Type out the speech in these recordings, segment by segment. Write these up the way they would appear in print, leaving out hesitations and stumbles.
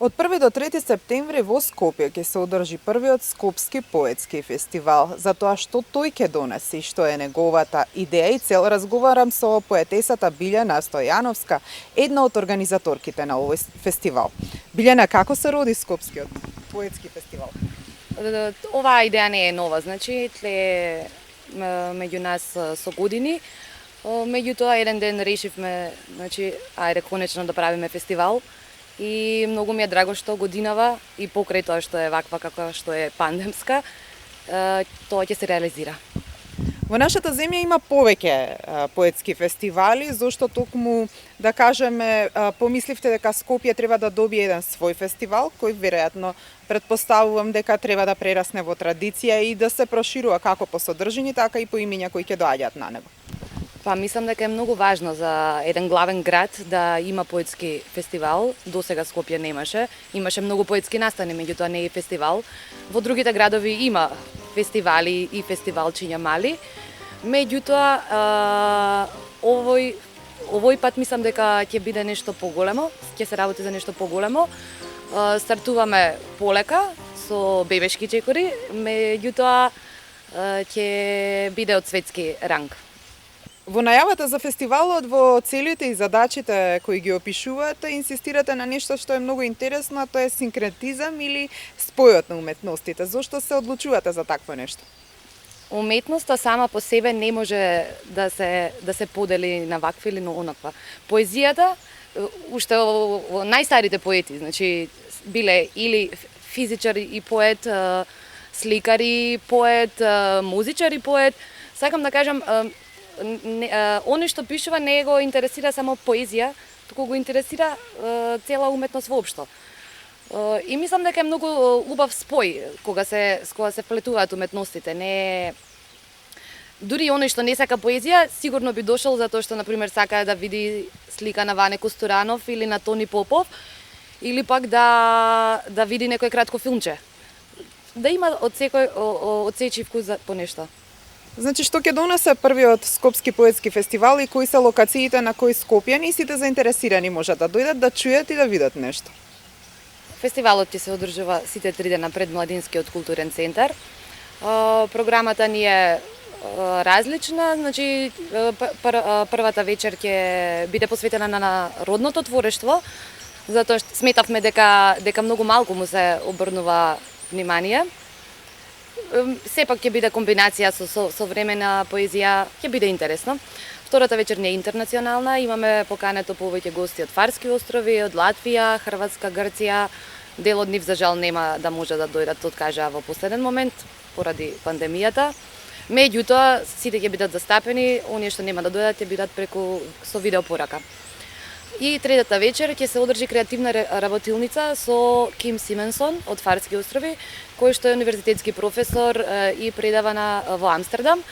Од 1 до 3 септември во Скопје ќе се одржи првиот Скопски поетски фестивал. За тоа што тој ќе донеси, што е неговата идеја и цел, разговарам со поетесата Билјана Стојановска, една од организаторките на овој фестивал. Билјана, како се роди Скопскиот поетски фестивал? Оваа идеја не е нова, значи тле меѓу нас со години. Меѓутоа еден ден решивме, значи ајде конечно да правиме фестивал. И многу ми е драго што годинава и покрај тоа што е ваква каква што е пандемска, тоа ќе се реализира. Во нашата земја има повеќе поетски фестивали, зошто токму, да кажеме, помисливте дека Скопје треба да добие еден свој фестивал, кој веројатно претпоставувам дека треба да прерасне во традиција и да се проширува како по содржини, така и по имиња кои ќе доаѓаат на него. Па мислам дека е многу важно за еден главен град да има поетски фестивал. До сега Скопје немаше. Имаше многу поетски настани, меѓутоа не е фестивал. Во другите градови има фестивали и фестивалчиња мали. Меѓутоа овој пат мислам дека ќе биде нешто поголемо, ќе се работи за нешто поголемо. Стартуваме полека со бебешки чекори, меѓутоа ќе биде од светски ранг. Во најавата за фестивалот, во целите и задачите кои ги опишувате, инсистирате на нешто што е многу интересно, а тоа е синкретизам или спојот на уметностите. Зошто се одлучувате за такво нешто? Уметноста сама по себе не може да се подели на ваква или на онаква. Поезијата, уште во најстарите поети, значи биле или физичар и поет, сликар и поет, музичар и поет. Сакам да кажам, оној што пишува не го интересира само поезија, туку го интересира цела уметност воопшто. И мислам дека е многу убав спој кога се вплетуваат уметностите. Не дури оној што не сака поезија, сигурно би дошол затоа што на пример сака да види слика на Ване Костуранов или на Тони Попов, или пак да види некој кратко филмче. Да има од сечи вкус по нешто. Значи, што ќе донесе првиот Скопски поетски фестивал и кои се локациите на кои скопјани и сите заинтересирани можат да дојдат да чујат и да видат нешто? Фестивалот ќе се одржува сите 3 дена пред Младинскиот културен центар. Програмата ни е различна, значи првата вечер ќе биде посветена на родното творештво, затоа што сметавме дека многу малку му се обрнува внимание. Сепак ќе биде комбинација со современа поезија, ќе биде интересно. Втората вечер не е интернационална, имаме покането повеќе гости од Фарски острови, од Латвија, Хрватска, Грција. Дел од нив за жал нема да може да дојдат, откажаа во последен момент поради пандемијата. Меѓутоа сите ќе бидат застапени, оние што нема да дојдат ќе бидат со видеопорака. И третата вечер ќе се одржи креативна работилница со Ким Сименсон од Фарски острови, кој што е универзитетски професор и предава во Амстердам.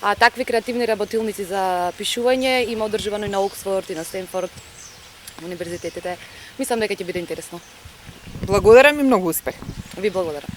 А такви креативни работилници за пишување има одржувано и на Оксфорд и на Стенфорд универзитетите. Мислам дека ќе биде интересно. Благодарам и многу успех. Ви благодарам.